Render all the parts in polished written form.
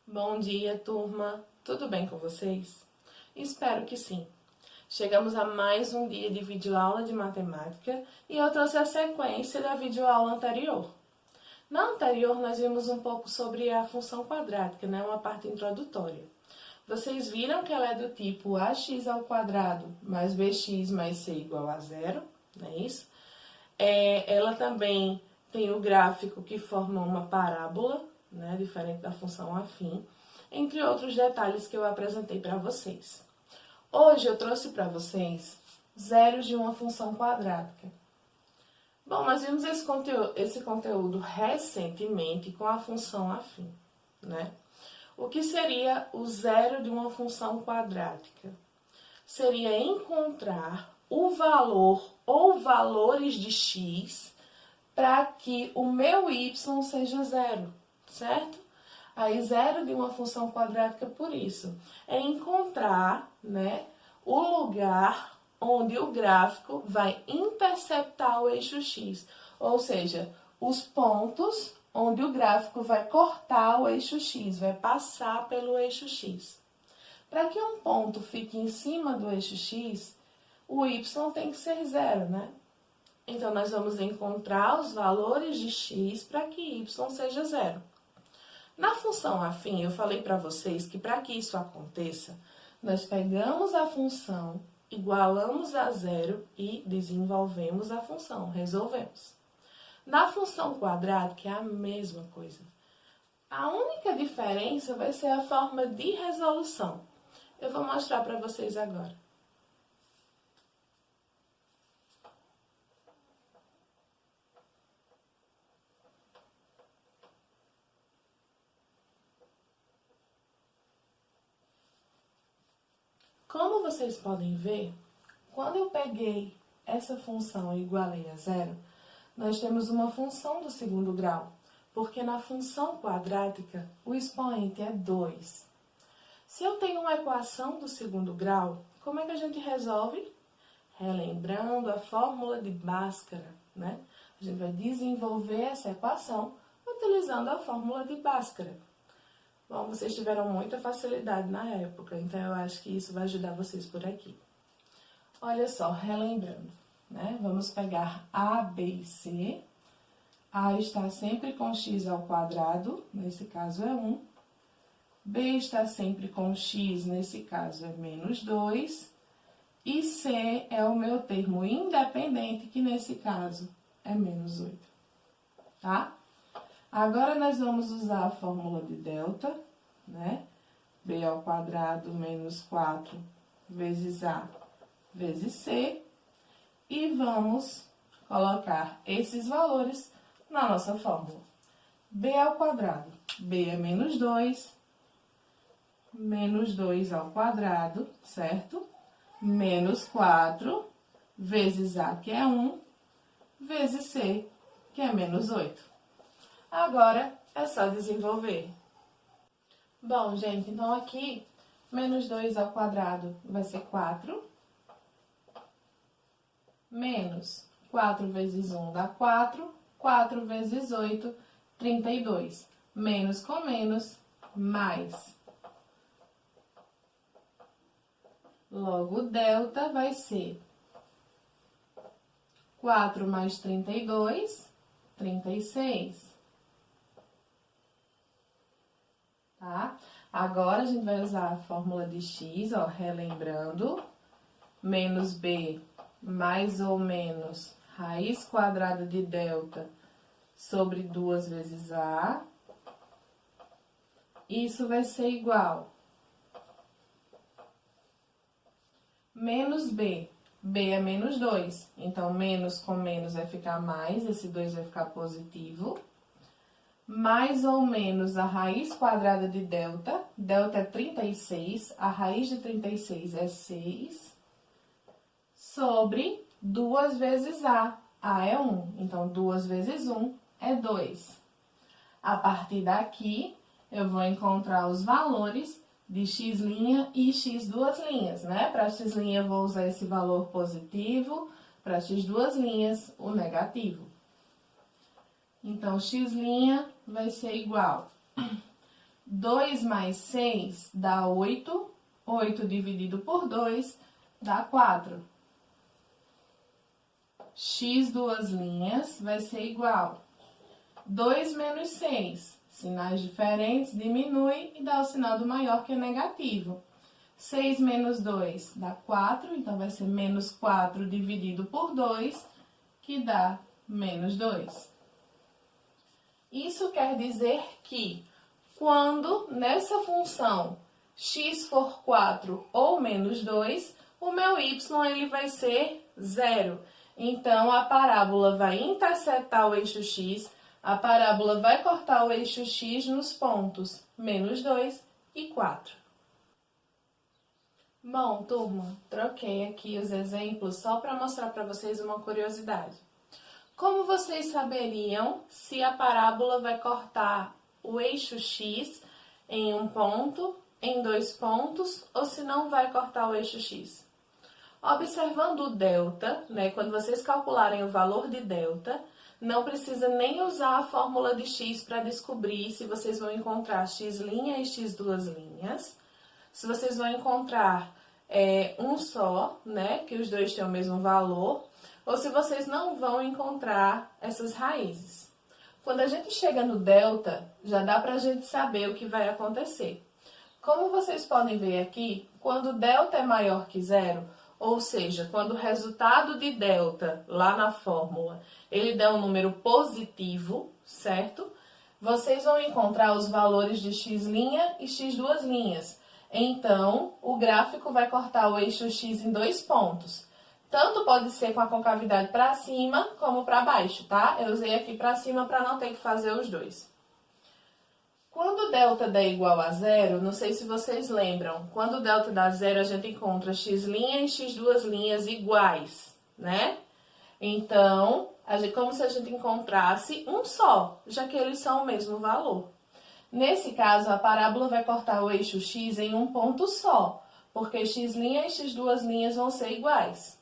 Bom dia, turma! Tudo bem com vocês? Espero que sim. Chegamos a mais um dia de videoaula de matemática e eu trouxe a sequência da videoaula anterior. Na anterior, nós vimos um pouco sobre a função quadrática, uma parte introdutória. Vocês viram que ela é do tipo ax ao quadrado mais bx mais c igual a zero, não é isso? Ela também tem o gráfico que forma uma parábola, diferente da função afim, entre outros detalhes que eu apresentei para vocês. Hoje eu trouxe para vocês zeros de uma função quadrática. Bom, nós vimos esse conteúdo recentemente com a função afim, O que seria o zero de uma função quadrática? Seria encontrar o valor ou valores de x para que o meu y seja zero, certo? Aí, zero de uma função quadrática, por isso, é encontrar, o lugar onde o gráfico vai interceptar o eixo x, ou seja, os pontos onde o gráfico vai cortar o eixo x, vai passar pelo eixo x. Para que um ponto fique em cima do eixo x, o y tem que ser zero, Então, nós vamos encontrar os valores de x para que y seja zero. Na função afim, eu falei para vocês que para que isso aconteça, nós pegamos a função, igualamos a zero e desenvolvemos a função, resolvemos. Na função quadrática é a mesma coisa. A única diferença vai ser a forma de resolução. Eu vou mostrar para vocês agora. Como vocês podem ver, quando eu peguei essa função e igualei a zero, nós temos uma função do segundo grau, porque na função quadrática o expoente é 2. Se eu tenho uma equação do segundo grau, como é que a gente resolve? Relembrando a fórmula de Bhaskara, A gente vai desenvolver essa equação utilizando a fórmula de Bhaskara. Bom, vocês tiveram muita facilidade na época, então eu acho que isso vai ajudar vocês por aqui. Olha só, relembrando, Vamos pegar A, B e C. A está sempre com x ao quadrado, nesse caso é 1. B está sempre com x, nesse caso é menos 2. E C é o meu termo independente, que nesse caso é menos 8, tá? Agora, nós vamos usar a fórmula de delta, B ao quadrado menos 4 vezes A vezes C. E vamos colocar esses valores na nossa fórmula. B ao quadrado, B é menos 2 ao quadrado, certo? Menos 4 vezes A, que é 1, vezes C, que é menos 8. Agora, é só desenvolver. Bom, gente, então aqui, menos 2 ao quadrado vai ser 4. Menos 4 vezes 1 dá 4. 4 vezes 8, 32. Menos com menos, mais. Logo, o delta vai ser 4 mais 32, 36. Tá? Agora, a gente vai usar a fórmula de x, relembrando. Menos b mais ou menos raiz quadrada de delta sobre 2 vezes a. Isso vai ser igual. Menos b. B é menos 2. Então, menos com menos vai ficar mais, esse 2 vai ficar positivo. Mais ou menos a raiz quadrada de delta. Delta é 36, a raiz de 36 é 6. Sobre 2 vezes A. A é 1, então 2 vezes 1 é 2. A partir daqui, eu vou encontrar os valores de x' e x duas linhas, Para x', eu vou usar esse valor positivo, para x duas linhas, o negativo. Então, x' vai ser igual 2 mais 6 dá 8. 8 dividido por 2 dá 4. X duas linhas vai ser igual 2 menos 6. Sinais diferentes, diminui e dá o sinal do maior, que é negativo. 6 menos 2 dá 4, então vai ser menos 4 dividido por 2, que dá menos 2. Isso quer dizer que, quando nessa função x for 4 ou menos 2, o meu y ele vai ser 0. Então, a parábola vai intersetar o eixo x, a parábola vai cortar o eixo x nos pontos menos 2 e 4. Bom, turma, troquei aqui os exemplos só para mostrar para vocês uma curiosidade. Como vocês saberiam se a parábola vai cortar o eixo x em um ponto, em 2 pontos, ou se não vai cortar o eixo x? Observando o delta, né, quando vocês calcularem o valor de delta, não precisa nem usar a fórmula de x para descobrir se vocês vão encontrar x' e x duas linhas. Se vocês vão encontrar um só, né, que os dois têm o mesmo valor, ou se vocês não vão encontrar essas raízes. Quando a gente chega no delta, já dá para a gente saber o que vai acontecer. Como vocês podem ver aqui, quando delta é maior que zero, ou seja, quando o resultado de delta, lá na fórmula, ele dá um número positivo, certo? Vocês vão encontrar os valores de x' e x duas linhas. Então, o gráfico vai cortar o eixo x em 2 pontos. Tanto pode ser com a concavidade para cima, como para baixo, tá? Eu usei aqui para cima para não ter que fazer os dois. Quando delta dá igual a zero, não sei se vocês lembram, quando delta dá zero, a gente encontra x' e x duas linhas iguais, né? Então, como se a gente encontrasse um só, já que eles são o mesmo valor. Nesse caso, a parábola vai cortar o eixo x em um ponto só, porque x' e x duas linhas vão ser iguais.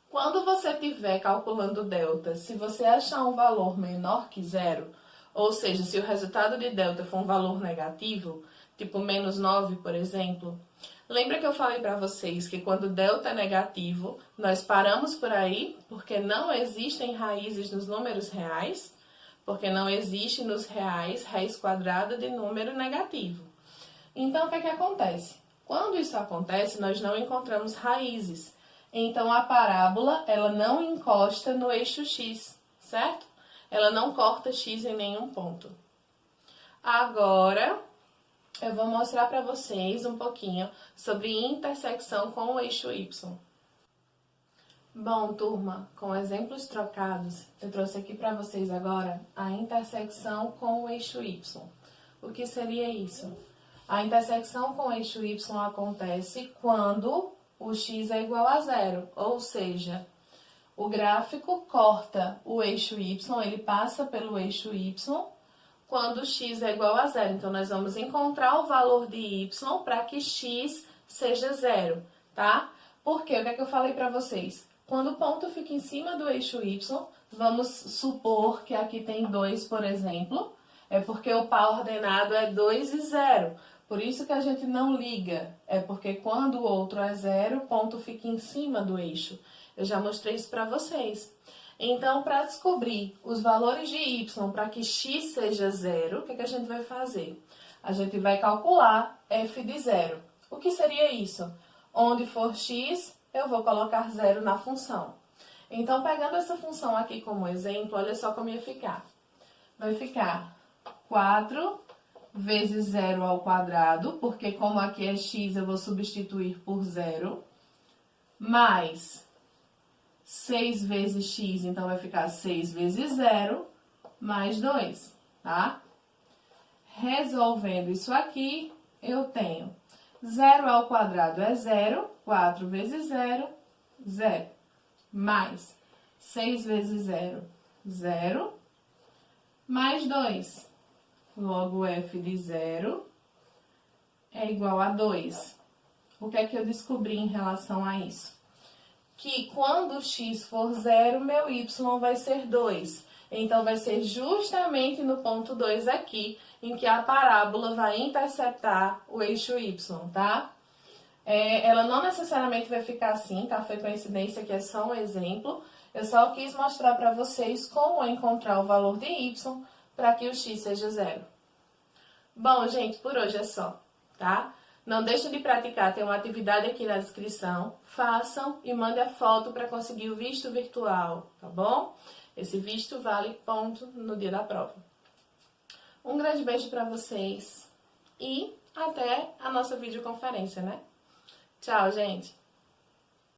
Quando você estiver calculando delta, se você achar um valor menor que zero, ou seja, se o resultado de delta for um valor negativo, tipo menos 9, por exemplo, lembra que eu falei para vocês que quando delta é negativo, nós paramos por aí, porque não existem raízes nos números reais, porque não existe nos reais raiz quadrada de número negativo. Então, o que acontece? Quando isso acontece, nós não encontramos raízes. Então, a parábola, ela não encosta no eixo x, certo? Ela não corta x em nenhum ponto. Agora, eu vou mostrar para vocês um pouquinho sobre intersecção com o eixo y. Bom, turma, com exemplos trocados, eu trouxe aqui para vocês agora a intersecção com o eixo y. O que seria isso? A intersecção com o eixo y acontece quando o x é igual a zero, ou seja, o gráfico corta o eixo y, ele passa pelo eixo y quando x é igual a zero. Então, nós vamos encontrar o valor de y para que x seja zero, tá? Porque, o que é que eu falei para vocês? Quando o ponto fica em cima do eixo y, vamos supor que aqui tem 2, por exemplo, é porque o par ordenado é 2 e 0. Por isso que a gente não liga, é porque quando o outro é zero, o ponto fica em cima do eixo. Eu já mostrei isso para vocês. Então, para descobrir os valores de y para que x seja zero, o que a gente vai fazer? A gente vai calcular f de zero. O que seria isso? Onde for x, eu vou colocar zero na função. Então, pegando essa função aqui como exemplo, olha só como ia ficar. Vai ficar 4 vezes 0 ao quadrado, porque como aqui é x, eu vou substituir por 0, mais 6 vezes x, então vai ficar 6 vezes 0, mais 2, tá? Resolvendo isso aqui, eu tenho 0 ao quadrado é 0, 4 vezes 0, 0, mais 6 vezes 0, 0, mais 2. Logo, f de 0 é igual a 2. O que é que eu descobri em relação a isso? Que quando x for 0, meu y vai ser 2. Então, vai ser justamente no ponto 2 aqui em que a parábola vai interceptar o eixo y, tá? Ela não necessariamente vai ficar assim, tá? Foi coincidência que é só um exemplo. Eu só quis mostrar para vocês como encontrar o valor de y para que o x seja zero. Bom, gente, por hoje é só, tá? Não deixem de praticar, tem uma atividade aqui na descrição. Façam e mandem a foto para conseguir o visto virtual, tá bom? Esse visto vale ponto no dia da prova. Um grande beijo para vocês e até a nossa videoconferência, né? Tchau, gente!